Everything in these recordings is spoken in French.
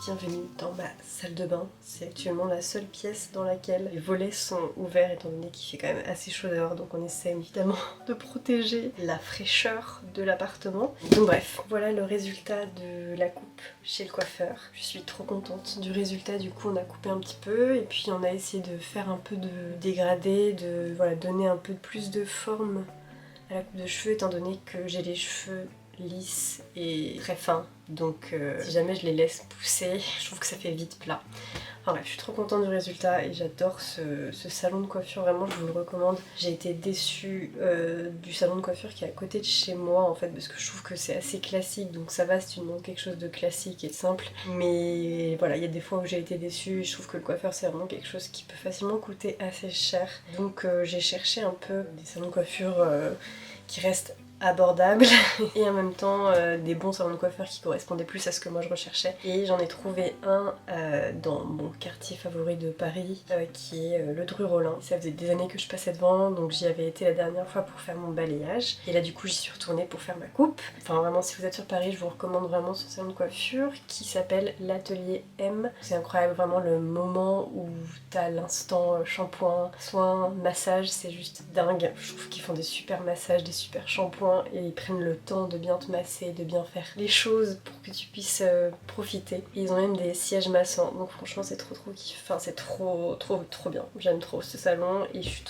bienvenue dans ma salle de bain. C'est actuellement la seule pièce dans laquelle les volets sont ouverts étant donné qu'il fait quand même assez chaud dehors, donc on essaie évidemment de protéger la fraîcheur de l'appartement. Donc bref, voilà le résultat de la coupe chez le coiffeur. Je suis trop contente du résultat, du coup on a coupé un petit peu et puis on a essayé de faire un peu de dégradé, de voilà, donner un peu plus de forme à la coupe de cheveux étant donné que j'ai les cheveux lisses et très fins, donc si jamais je les laisse pousser, je trouve que ça fait vite plat. Enfin bref, je suis trop contente du résultat et j'adore ce salon de coiffure, vraiment je vous le recommande. J'ai été déçue du salon de coiffure qui est à côté de chez moi en fait, parce que je trouve que c'est assez classique, donc ça va si tu demandes quelque chose de classique et de simple, mais voilà, il y a des fois où j'ai été déçue. Je trouve que le coiffeur c'est vraiment quelque chose qui peut facilement coûter assez cher, donc j'ai cherché un peu des salons de coiffure qui restent abordable et en même temps des bons salons de coiffeur qui correspondaient plus à ce que moi je recherchais, et j'en ai trouvé un dans mon quartier favori de Paris qui est le Dru-Rollin. Ça faisait des années que je passais devant, donc j'y avais été la dernière fois pour faire mon balayage et là du coup j'y suis retournée pour faire ma coupe. Enfin vraiment, si vous êtes sur Paris, je vous recommande vraiment ce salon de coiffure qui s'appelle l'Atelier M. C'est incroyable, vraiment le moment où t'as l'instant shampoing, soin, massage, c'est juste dingue. Je trouve qu'ils font des super massages, des super shampoings et ils prennent le temps de bien te masser, de bien faire les choses pour que tu puisses profiter. Et ils ont même des sièges massants, donc franchement c'est trop kiff. Enfin c'est trop bien. J'aime trop ce salon et je suis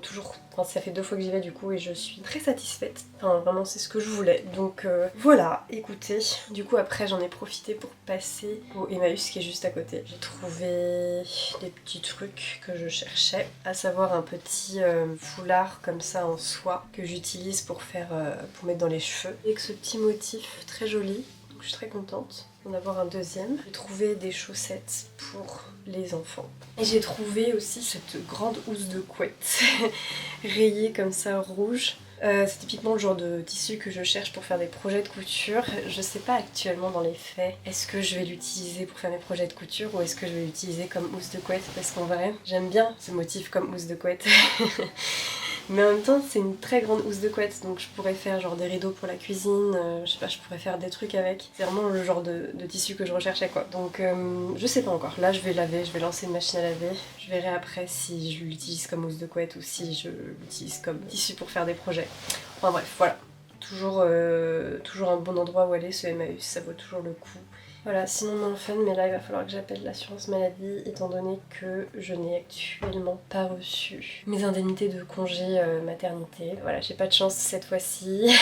toujours... Enfin ça fait 2 fois que j'y vais du coup et je suis très satisfaite. Enfin vraiment c'est ce que je voulais. Donc voilà, écoutez. Du coup après j'en ai profité pour passer au Emmaüs qui est juste à côté. J'ai trouvé des petits trucs que je cherchais, à savoir un petit foulard comme ça en soie que j'utilise pour mettre dans les cheveux, avec ce petit motif très joli, donc je suis très contente d'en avoir un deuxième. J'ai trouvé des chaussettes pour les enfants et j'ai trouvé aussi cette grande housse de couette rayée comme ça rouge. C'est typiquement le genre de tissu que je cherche pour faire des projets de couture. Je sais pas actuellement dans les faits, est-ce que je vais l'utiliser pour faire mes projets de couture ou est-ce que je vais l'utiliser comme housse de couette, parce qu'en vrai j'aime bien ce motif comme housse de couette. Mais en même temps c'est une très grande housse de couette, donc je pourrais faire genre des rideaux pour la cuisine, je sais pas, je pourrais faire des trucs avec. C'est vraiment le genre de tissu que je recherchais quoi. Donc je sais pas encore, là je vais laver, je vais lancer une machine à laver. Je verrai après si je l'utilise comme housse de couette ou si je l'utilise comme tissu pour faire des projets. Enfin bref, voilà. Toujours un bon endroit où aller, ce Emmaüs, ça vaut toujours le coup. Voilà, sinon mon fun, mais là il va falloir que j'appelle l'assurance maladie étant donné que je n'ai actuellement pas reçu mes indemnités de congé maternité. Voilà, j'ai pas de chance cette fois-ci.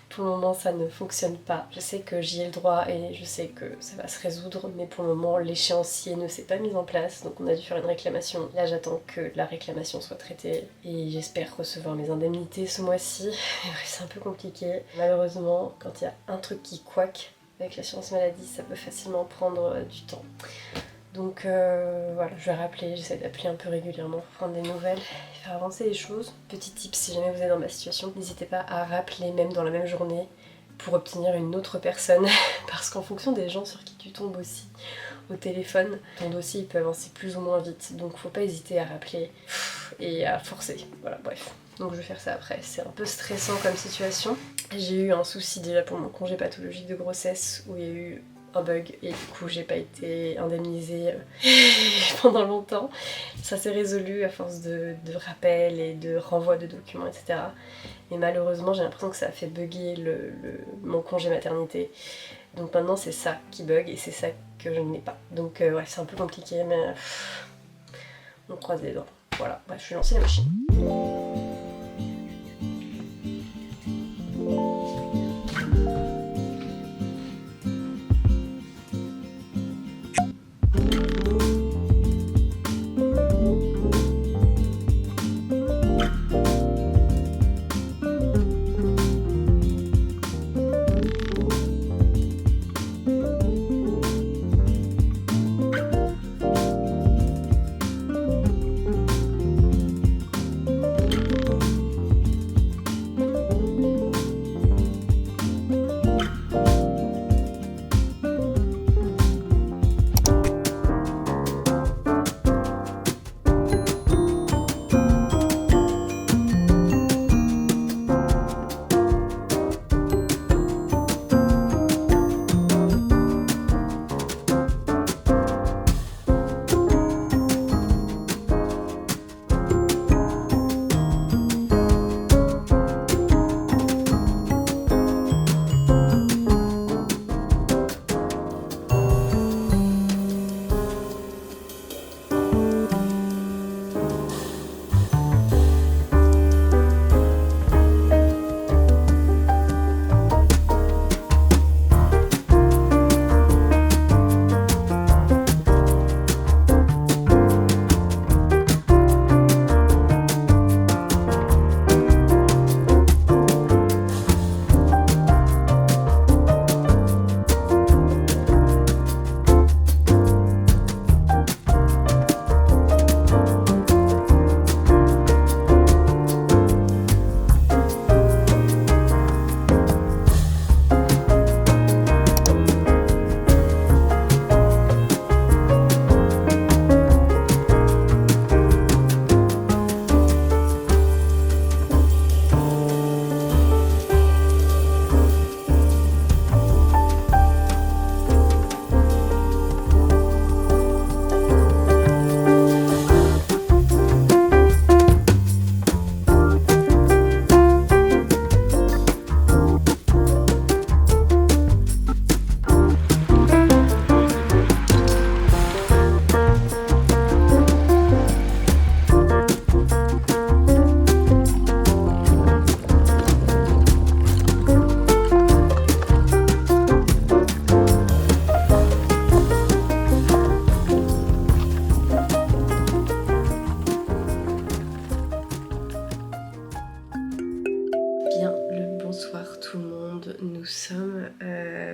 Pour le moment ça ne fonctionne pas. Je sais que j'y ai le droit et je sais que ça va se résoudre, mais pour le moment l'échéancier ne s'est pas mis en place, donc on a dû faire une réclamation. Là j'attends que la réclamation soit traitée et j'espère recevoir mes indemnités ce mois-ci. C'est un peu compliqué. Malheureusement, quand il y a un truc qui couac avec l'assurance maladie, ça peut facilement prendre du temps. Donc voilà, je vais rappeler, j'essaie d'appeler un peu régulièrement pour prendre des nouvelles et faire avancer les choses. Petit tip, si jamais vous êtes dans ma situation, n'hésitez pas à rappeler même dans la même journée pour obtenir une autre personne, parce qu'en fonction des gens sur qui tu tombes aussi au téléphone, ton dossier il peut avancer plus ou moins vite, donc faut pas hésiter à rappeler et à forcer, voilà bref. Donc je vais faire ça après, c'est un peu stressant comme situation. J'ai eu un souci déjà pour mon congé pathologique de grossesse où il y a eu un bug et du coup j'ai pas été indemnisée pendant longtemps. Ça s'est résolu à force de rappels et de renvoi de documents, etc. Mais malheureusement j'ai l'impression que ça a fait bugger mon congé maternité. Donc maintenant c'est ça qui bug et c'est ça que je n'ai pas. Donc ouais, c'est un peu compliqué, mais on croise les doigts. Voilà, bref, je vais lancer la machine.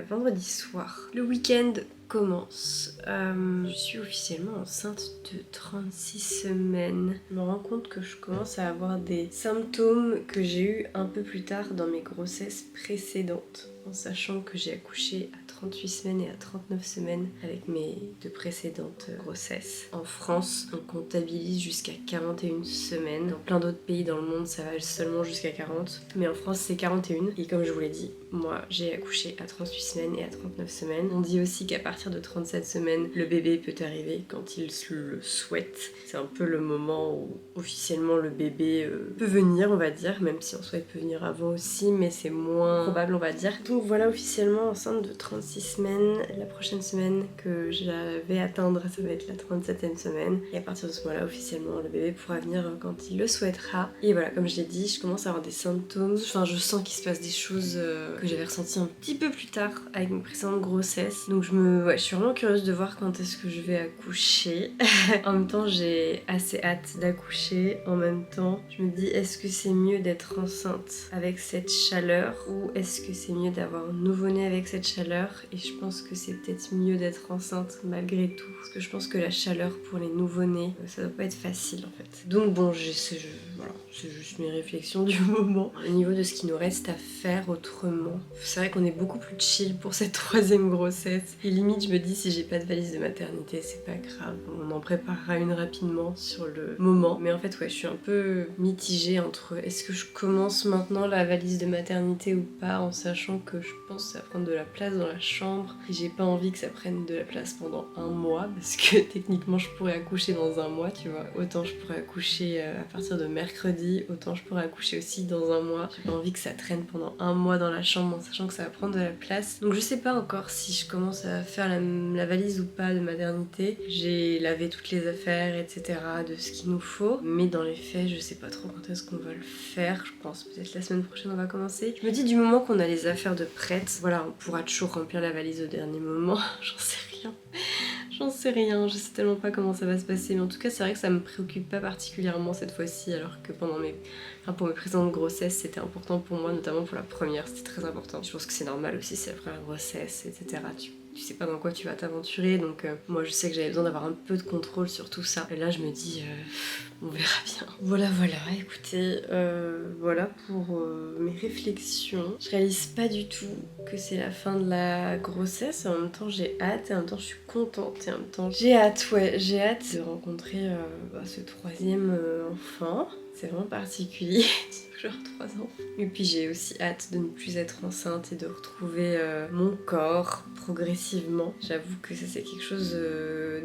vendredi soir. Le week-end commence. Je suis officiellement enceinte de 36 semaines. Je me rends compte que je commence à avoir des symptômes que j'ai eu un peu plus tard dans mes grossesses précédentes. En sachant que j'ai accouché à 38 semaines et à 39 semaines avec mes deux précédentes grossesses. En France, on comptabilise jusqu'à 41 semaines. Dans plein d'autres pays dans le monde, ça va seulement jusqu'à 40. Mais en France, c'est 41. Et comme je vous l'ai dit, moi, j'ai accouché à 38 semaines et à 39 semaines. On dit aussi qu'à partir de 37 semaines, le bébé peut arriver quand il le souhaite. C'est un peu le moment où officiellement le bébé peut venir, on va dire, même si en soi il peut venir avant aussi, mais c'est moins probable, on va dire. Donc voilà, officiellement enceinte de 36 semaines. La prochaine semaine que je vais atteindre, ça va être la 37e semaine. Et à partir de ce moment-là, officiellement, le bébé pourra venir quand il le souhaitera. Et voilà, comme je l'ai dit, je commence à avoir des symptômes. Enfin, je sens qu'il se passe des choses que j'avais ressenties un petit peu plus tard avec mes précédentes grossesses. Donc je suis vraiment curieuse de voir quand est-ce que je vais accoucher. En même temps, j'ai assez hâte d'accoucher. En même temps, je me dis, est-ce que c'est mieux d'être enceinte avec cette chaleur ou est-ce que c'est mieux d'avoir un nouveau-né avec cette chaleur? Et je pense que c'est peut-être mieux d'être enceinte malgré tout. Parce que je pense que la chaleur pour les nouveau-nés, ça doit pas être facile en fait. Donc bon, voilà, c'est juste mes réflexions du moment. Au niveau de ce qui nous reste à faire autrement, c'est vrai qu'on est beaucoup plus chill pour cette troisième grossesse. Et limite, je me dis, si j'ai pas de valise de maternité, c'est pas grave. On en préparera une rapidement sur le moment. Mais en fait, ouais, je suis un peu mitigée entre est-ce que je commence maintenant la valise de maternité ou pas, en sachant que je pense que ça va prendre de la place dans la chambre. Et j'ai pas envie que ça prenne de la place pendant un mois, parce que techniquement, je pourrais accoucher dans un mois, tu vois. Autant je pourrais accoucher à partir de mercredi, autant je pourrais accoucher aussi dans un mois. J'ai pas envie que ça traîne pendant un mois dans la chambre, en sachant que ça va prendre de la place. Donc je sais pas encore si je commence à faire la valise ou pas de maternité. J'ai lavé toutes les affaires, etc. de ce qu'il nous faut. Mais dans les faits, je sais pas trop quand est-ce qu'on va le faire. Je pense peut-être la semaine prochaine on va commencer. Je me dis du moment qu'on a les affaires de prêtes, voilà, on pourra toujours remplir la valise au dernier moment. J'en sais rien. J'en sais rien, je sais tellement pas comment ça va se passer, mais en tout cas c'est vrai que ça me préoccupe pas particulièrement cette fois-ci, alors que pour mes précédentes grossesses c'était important pour moi, notamment pour la première, c'était très important. Je pense que c'est normal aussi, c'est la première grossesse, etc. Tu sais pas dans quoi tu vas t'aventurer, donc moi je sais que j'avais besoin d'avoir un peu de contrôle sur tout ça. Et là je me dis, on verra bien. Voilà, écoutez, voilà pour mes réflexions. Je réalise pas du tout que c'est la fin de la grossesse, en même temps j'ai hâte, et en même temps je suis contente, et en même temps j'ai hâte de rencontrer ce troisième enfant. C'est vraiment particulier, genre 3 ans. Et puis j'ai aussi hâte de ne plus être enceinte et de retrouver mon corps progressivement. J'avoue que ça c'est quelque chose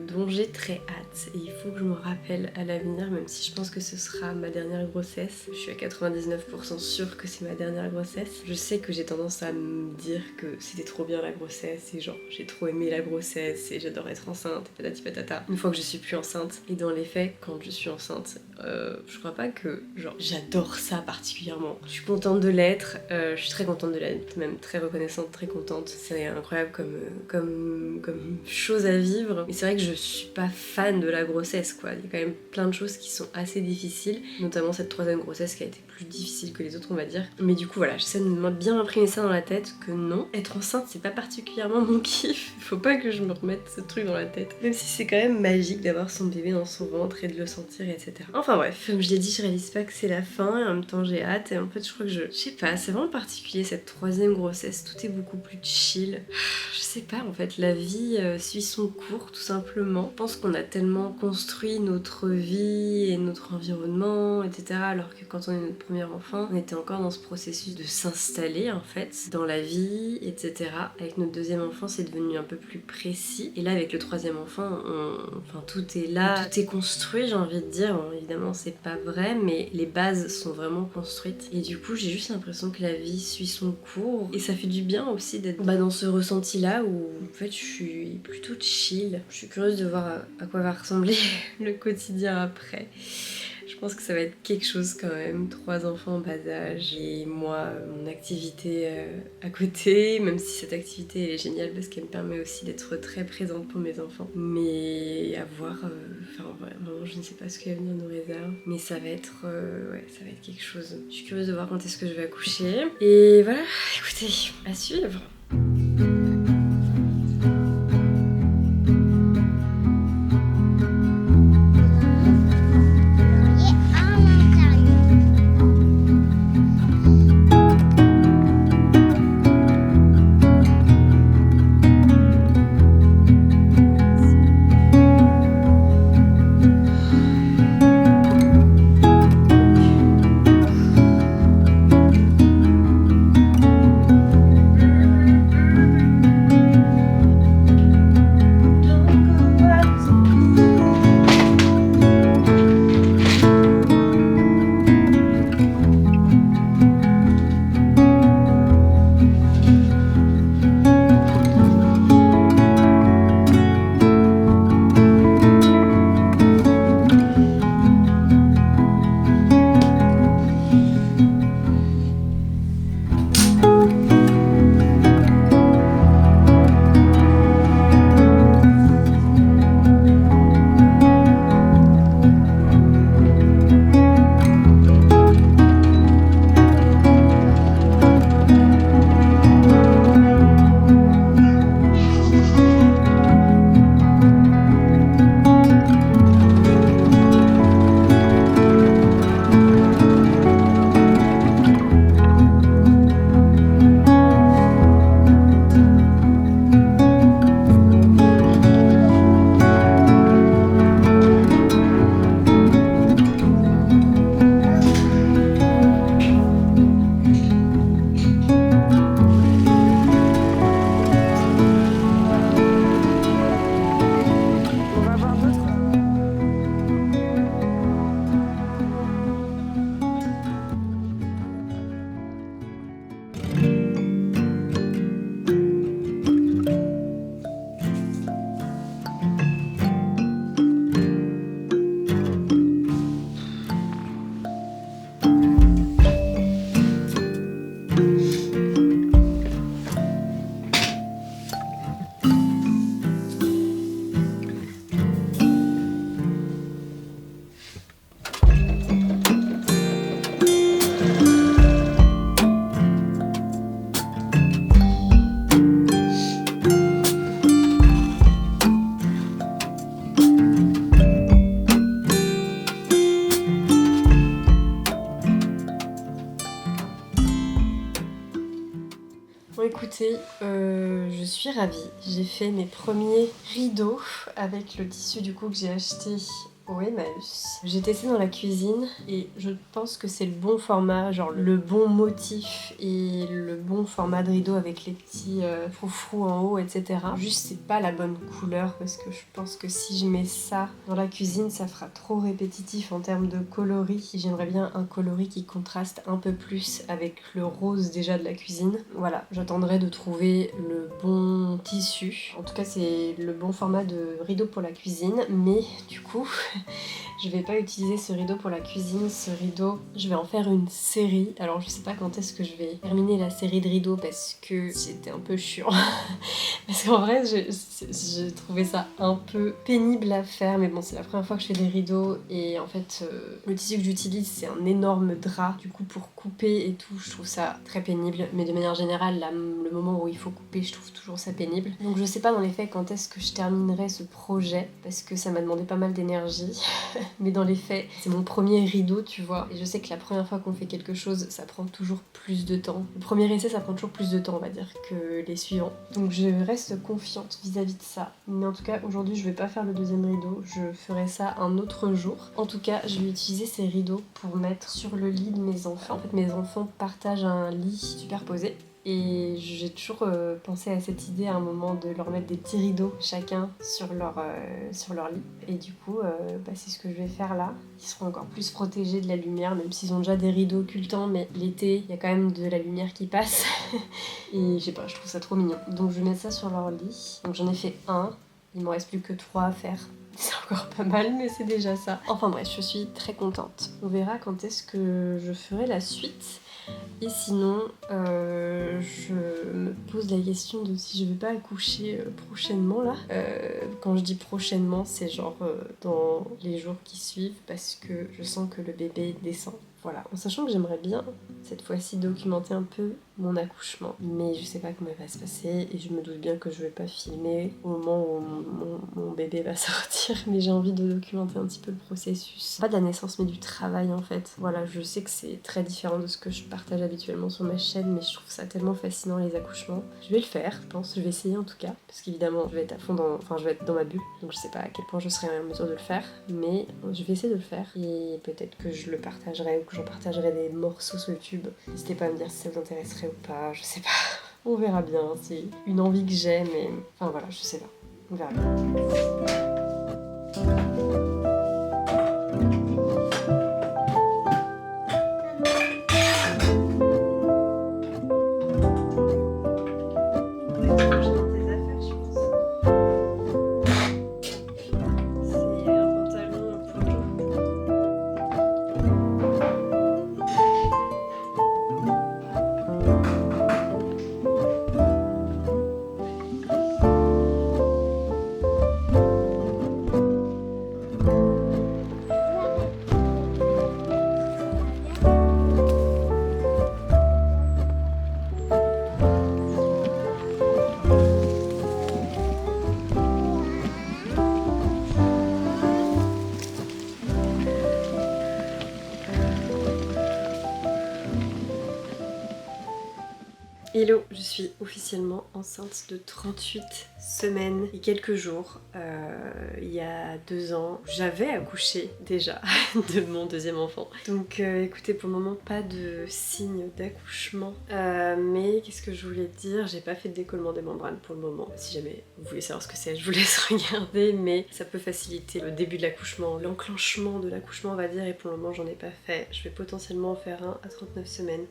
dont j'ai très hâte et il faut que je me rappelle à l'avenir, même si je pense que ce sera ma dernière grossesse. Je suis à 99% sûre que c'est ma dernière grossesse. Je sais que j'ai tendance à me dire que c'était trop bien la grossesse et genre j'ai trop aimé la grossesse et j'adore être enceinte et patati patata. Une fois que je suis plus enceinte, et dans les faits, quand je suis enceinte, je crois pas que genre j'adore ça particulièrement. Je suis contente de l'être, je suis très contente de l'être, même très reconnaissante, très contente. C'est incroyable comme chose à vivre. Mais c'est vrai que je suis pas fan de la grossesse quoi. Il y a quand même plein de choses qui sont assez difficiles, notamment cette troisième grossesse qui a été plus difficile que les autres on va dire. Mais du coup voilà, j'essaie de bien imprimer ça dans la tête que non, être enceinte c'est pas particulièrement mon kiff. Faut pas que je me remette ce truc dans la tête. Même si c'est quand même magique d'avoir son bébé dans son ventre et de le sentir etc. Enfin bref, comme je l'ai dit, je réalise pas que c'est la fin et en même temps j'ai hâte et en fait je crois que je sais pas, c'est vraiment particulier cette troisième grossesse, tout est beaucoup plus chill. Je sais pas en fait, la vie suit son cours tout simplement. Je pense qu'on a tellement construit notre vie et notre environnement etc. alors que quand on est notre premier enfant, on était encore dans ce processus de s'installer en fait dans la vie etc. Avec notre deuxième enfant c'est devenu un peu plus précis et là avec le troisième enfant enfin tout est là, tout est construit j'ai envie de dire. Bon, évidemment c'est pas vrai mais les bases sont vraiment construites et du coup j'ai juste l'impression que la vie suit son cours et ça fait du bien aussi d'être dans ce ressenti là où en fait je suis plutôt chill. Je suis curieuse de voir à quoi va ressembler le quotidien après. Je pense que ça va être quelque chose quand même, 3 enfants en bas âge et moi, mon activité à côté, même si cette activité elle est géniale parce qu'elle me permet aussi d'être très présente pour mes enfants. Mais à voir, enfin vraiment je ne sais pas ce que l'avenir nous réserve, mais ça va être, ça va être quelque chose. Je suis curieuse de voir quand est-ce que je vais accoucher. Et voilà, écoutez, à suivre. Bon écoutez, je suis ravie. J'ai fait mes premiers rideaux avec le tissu du coup que j'ai acheté au Emmaüs. J'ai testé dans la cuisine et je pense que c'est le bon format, genre le bon motif et le bon format de rideau avec les petits froufrous en haut, etc. Juste c'est pas la bonne couleur parce que je pense que si je mets ça dans la cuisine, ça fera trop répétitif en termes de coloris. J'aimerais bien un coloris qui contraste un peu plus avec le rose déjà de la cuisine. Voilà, j'attendrai de trouver le bon tissu. En tout cas, c'est le bon format de rideau pour la cuisine, mais du coup, je vais pas utiliser ce rideau pour la cuisine. Ce rideau, je vais en faire une série. Alors, je sais pas quand est-ce que je vais terminer la série de rideaux parce que c'était un peu chiant. Parce qu'en vrai, j'ai trouvé ça un peu pénible à faire, mais bon, c'est la première fois que je fais des rideaux et en fait, le tissu que j'utilise, c'est un énorme drap. Du coup, pour couper et tout, je trouve ça très pénible. Mais de manière générale, là, le moment où il faut couper, je trouve toujours ça pénible. Donc, je sais pas dans les faits quand est-ce que je terminerai ce projet parce que ça m'a demandé pas mal d'énergie. Mais dans les faits, c'est mon premier rideau, tu vois. Et je sais que la première fois qu'on fait quelque chose, ça prend toujours plus de temps. Le premier essai, ça prend toujours plus de temps, on va dire, que les suivants. Donc je reste confiante vis-à-vis de ça. Mais en tout cas, aujourd'hui, je vais pas faire le deuxième rideau. Je ferai ça un autre jour. En tout cas, je vais utiliser ces rideaux pour mettre sur le lit de mes enfants. En fait, mes enfants partagent un lit superposé. Et j'ai toujours pensé à cette idée à un moment de leur mettre des petits rideaux chacun sur leur lit. Et du coup, c'est ce que je vais faire là. Ils seront encore plus protégés de la lumière, même s'ils ont déjà des rideaux occultants, mais l'été, il y a quand même de la lumière qui passe. Et je sais pas, je trouve ça trop mignon. Donc je vais mettre ça sur leur lit. Donc j'en ai fait un, il m'en reste plus que 3 à faire. C'est encore pas mal, mais c'est déjà ça. Enfin bref, je suis très contente. On verra quand est-ce que je ferai la suite. Et sinon, je me pose la question de si je vais pas accoucher prochainement là. Quand je dis prochainement, c'est genre dans les jours qui suivent parce que je sens que le bébé descend. Voilà, en sachant que j'aimerais bien cette fois-ci documenter un peu mon accouchement, mais je sais pas comment il va se passer et je me doute bien que je vais pas filmer au moment où mon bébé va sortir, mais j'ai envie de documenter un petit peu le processus. Pas de la naissance mais du travail en fait. Voilà, je sais que c'est très différent de ce que je partage habituellement sur ma chaîne, mais je trouve ça tellement fascinant les accouchements. Je vais le faire, je pense, je vais essayer en tout cas, parce qu'évidemment je vais être à fond je vais être dans ma bulle, donc je sais pas à quel point je serai en mesure de le faire, mais je vais essayer de le faire et peut-être que je le partagerai ou que j'en partagerai des morceaux sur YouTube. N'hésitez pas à me dire si ça vous intéresserait ou pas, je sais pas. On verra bien, c'est une envie que j'ai, mais enfin voilà, je sais pas. On verra bien. Hello, je suis officiellement enceinte de 38 semaines et quelques jours. Il y a 2 ans, j'avais accouché déjà de mon deuxième enfant. Donc écoutez, pour le moment, pas de signe d'accouchement. Mais qu'est-ce que je voulais dire? J'ai pas fait de décollement des membranes pour le moment. Si jamais vous voulez savoir ce que c'est, je vous laisse regarder. Mais ça peut faciliter le début de l'accouchement, l'enclenchement de l'accouchement on va dire. Et pour le moment, j'en ai pas fait. Je vais potentiellement en faire un à 39 semaines.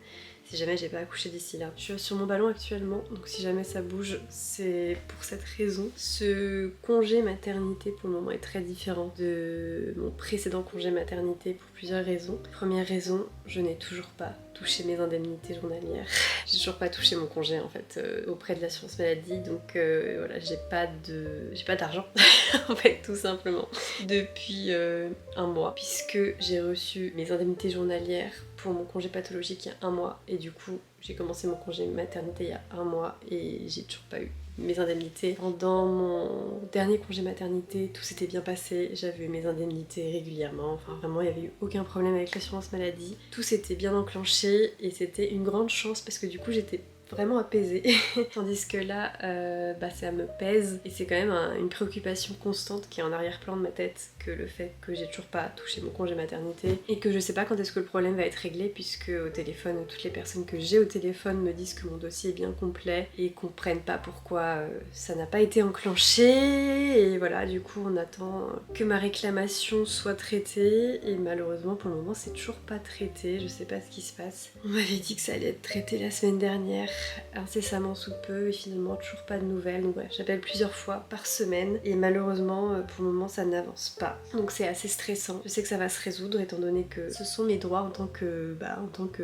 Si jamais j'ai pas accouché d'ici là. Je suis sur mon ballon actuellement, donc si jamais ça bouge, c'est pour cette raison. Ce congé maternité pour le moment est très différent de mon précédent congé maternité pour plusieurs raisons. Première raison, je n'ai toujours pas touché mes indemnités journalières. J'ai toujours pas touché mon congé en fait auprès de l'assurance maladie, donc voilà, j'ai pas d'argent en fait, tout simplement, depuis un mois, puisque j'ai reçu mes indemnités journalières pour mon congé pathologique il y a un mois, et du coup j'ai commencé mon congé maternité il y a un mois et j'ai toujours pas eu mes indemnités. Pendant mon dernier congé maternité, tout s'était bien passé, j'avais eu mes indemnités régulièrement, enfin vraiment il n'y avait eu aucun problème avec l'assurance maladie. Tout s'était bien enclenché et c'était une grande chance parce que du coup j'étais vraiment apaisée. Tandis que là, ça me pèse et c'est quand même une préoccupation constante qui est en arrière-plan de ma tête, que le fait que j'ai toujours pas touché mon congé maternité et que je sais pas quand est-ce que le problème va être réglé, puisque au téléphone, toutes les personnes que j'ai au téléphone me disent que mon dossier est bien complet et comprennent pas pourquoi ça n'a pas été enclenché, et voilà, du coup on attend que ma réclamation soit traitée et malheureusement pour le moment c'est toujours pas traité, je sais pas ce qui se passe. On m'avait dit que ça allait être traité la semaine dernière, incessamment sous peu, et finalement toujours pas de nouvelles. Donc bref, j'appelle plusieurs fois par semaine et malheureusement pour le moment ça n'avance pas. Donc c'est assez stressant. Je sais que ça va se résoudre étant donné que ce sont mes droits en tant que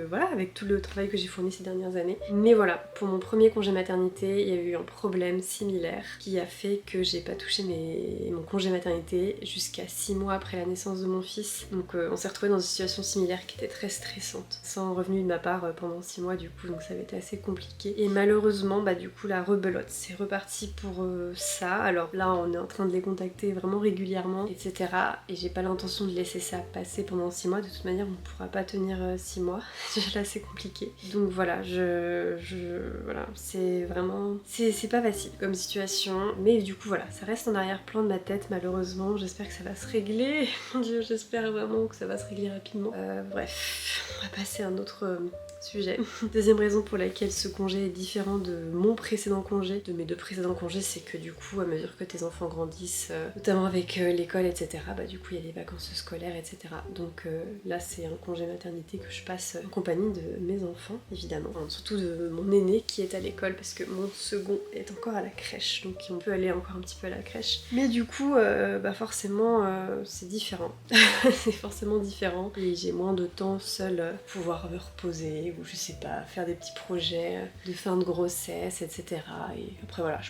voilà, avec tout le travail que j'ai fourni ces dernières années. Mais voilà, pour mon premier congé maternité, il y a eu un problème similaire qui a fait que j'ai pas touché mon congé maternité jusqu'à 6 mois après la naissance de mon fils. Donc on s'est retrouvé dans une situation similaire qui était très stressante, sans revenu de ma part pendant 6 mois du coup, donc ça avait été assez compliqué. Et malheureusement, du coup la rebelote, c'est reparti pour ça. Alors là on est en train de les contacter vraiment régulièrement, etc. Et j'ai pas l'intention de laisser ça passer pendant 6 mois. De toute manière on pourra pas tenir 6 mois. Là c'est compliqué. Donc voilà, voilà, c'est vraiment... C'est pas facile comme situation. Mais du coup voilà, ça reste en arrière-plan de ma tête malheureusement. J'espère que ça va se régler. Mon Dieu, j'espère vraiment que ça va se régler rapidement. Bref, on va passer à un autre... sujet. Deuxième raison pour laquelle ce congé est différent de mon précédent congé, de mes 2 précédents congés, c'est que du coup, à mesure que tes enfants grandissent, notamment avec l'école, etc., du coup, il y a les vacances scolaires, etc. Donc là, c'est un congé maternité que je passe en compagnie de mes enfants, évidemment. Enfin, surtout de mon aîné qui est à l'école, parce que mon second est encore à la crèche, donc on peut aller encore un petit peu à la crèche. Mais du coup, forcément, c'est différent. C'est forcément différent. Et j'ai moins de temps seule pour pouvoir me reposer, ou je sais pas, faire des petits projets de fin de grossesse, etc. Et après voilà,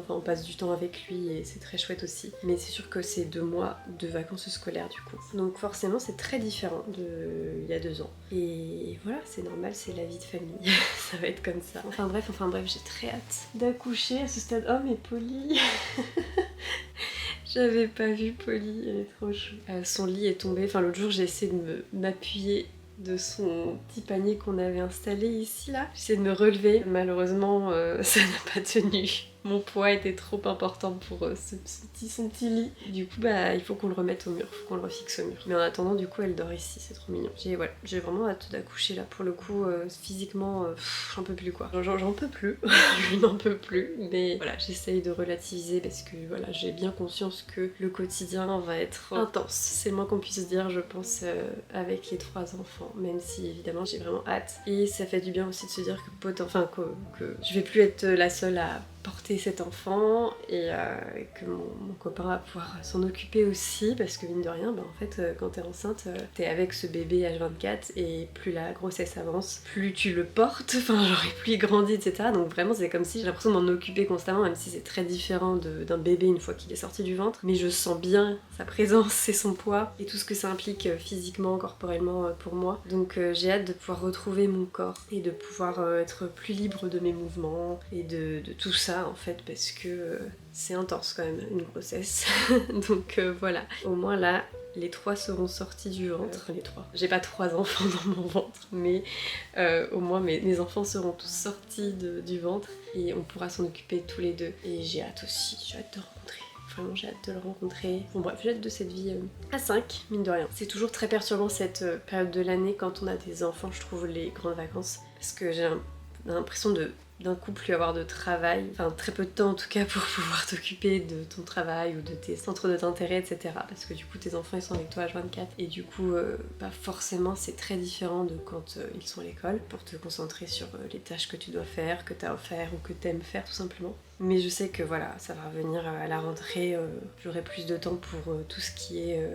on passe du temps avec lui et c'est très chouette aussi. Mais c'est sûr que c'est 2 mois de vacances scolaires du coup. Donc forcément c'est très différent de il y a 2 ans. Et voilà, c'est normal, c'est la vie de famille. Ça va être comme ça. Enfin bref, j'ai très hâte d'accoucher à ce stade. Oh mais Polly J'avais pas vu Polly, elle est trop chou. Son lit est tombé, enfin l'autre jour j'ai essayé de m'appuyer de son petit panier qu'on avait installé ici là. J'essaie de me relever, malheureusement ça n'a pas tenu. Mon poids était trop important pour son petit lit. Du coup il faut qu'on le remette au mur, faut qu'on le refixe au mur. Mais en attendant du coup elle dort ici, c'est trop mignon. J'ai vraiment hâte d'accoucher là pour le coup, physiquement j'en peux plus quoi. J'en peux plus, je n'en peux plus. Mais voilà, j'essaye de relativiser parce que voilà, j'ai bien conscience que le quotidien va être intense. C'est le moins qu'on puisse dire je pense avec les 3 enfants. Même si évidemment j'ai vraiment hâte. Et ça fait du bien aussi de se dire que je vais plus être la seule à porter cet enfant et que mon copain va pouvoir s'en occuper aussi, parce que mine de rien, en fait quand t'es enceinte, t'es avec ce bébé H24 et plus la grossesse avance, plus tu le portes, et plus il grandit, etc. Donc vraiment c'est comme si j'ai l'impression de m'en occuper constamment, même si c'est très différent d'un bébé une fois qu'il est sorti du ventre, mais je sens bien sa présence et son poids et tout ce que ça implique physiquement, corporellement pour moi. Donc j'ai hâte de pouvoir retrouver mon corps et de pouvoir être plus libre de mes mouvements et de tout ça en fait, parce que c'est intense quand même une grossesse. Donc voilà, au moins là les 3 seront sortis du ventre. Les 3. J'ai pas 3 enfants dans mon ventre, mais au moins mes enfants seront tous sortis du ventre et on pourra s'en occuper tous les 2. Et j'ai hâte aussi, j'ai hâte de rencontrer. Vraiment j'ai hâte de le rencontrer. Bon bref, j'ai hâte de cette vie à 5, mine de rien. C'est toujours très perturbant cette période de l'année quand on a des enfants, je trouve, les grandes vacances. Parce que j'ai l'impression d'un coup plus avoir de travail, enfin très peu de temps en tout cas pour pouvoir t'occuper de ton travail ou de tes centres d'intérêt, etc. Parce que du coup tes enfants ils sont avec toi H24 et du coup forcément c'est très différent de quand ils sont à l'école, pour te concentrer sur les tâches que tu dois faire, que t'as à faire ou que t'aimes faire tout simplement. Mais je sais que voilà, ça va revenir à la rentrée, j'aurai plus de temps pour tout ce qui est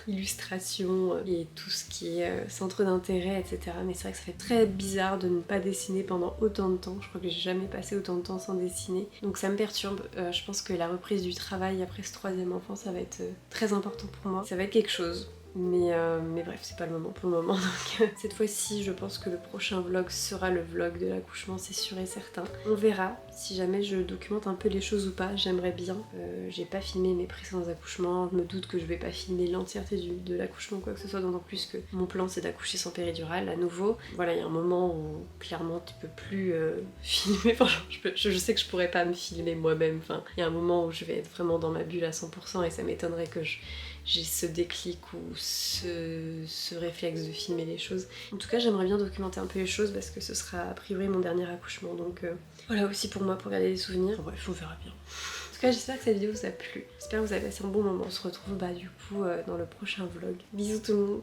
illustration et tout ce qui est centre d'intérêt, etc. Mais c'est vrai que ça fait très bizarre de ne pas dessiner pendant autant de temps. Je crois que j'ai jamais passé autant de temps sans dessiner. Donc ça me perturbe. Je pense que la reprise du travail après ce 3e enfant, ça va être très important pour moi. Ça va être quelque chose. Mais bref, c'est pas le moment pour le moment. Donc cette fois-ci, je pense que le prochain vlog sera le vlog de l'accouchement, c'est sûr et certain. On verra si jamais je documente un peu les choses ou pas. J'aimerais bien. J'ai pas filmé mes précédents accouchements. Je me doute que je vais pas filmer l'entièreté de l'accouchement ou quoi que ce soit. D'autant plus que mon plan c'est d'accoucher sans péridurale à nouveau. Voilà, il y a un moment où clairement tu peux plus filmer. Enfin, je sais que je pourrais pas me filmer moi-même. Enfin, il y a un moment où je vais être vraiment dans ma bulle à 100% et ça m'étonnerait que j'ai ce déclic ou ce réflexe de filmer les choses. En tout cas, j'aimerais bien documenter un peu les choses parce que ce sera a priori mon dernier accouchement. Donc voilà aussi pour moi, pour garder des souvenirs. Bref, on verra bien. En tout cas, j'espère que cette vidéo vous a plu. J'espère que vous avez passé un bon moment. On se retrouve du coup dans le prochain vlog. Bisous tout le monde.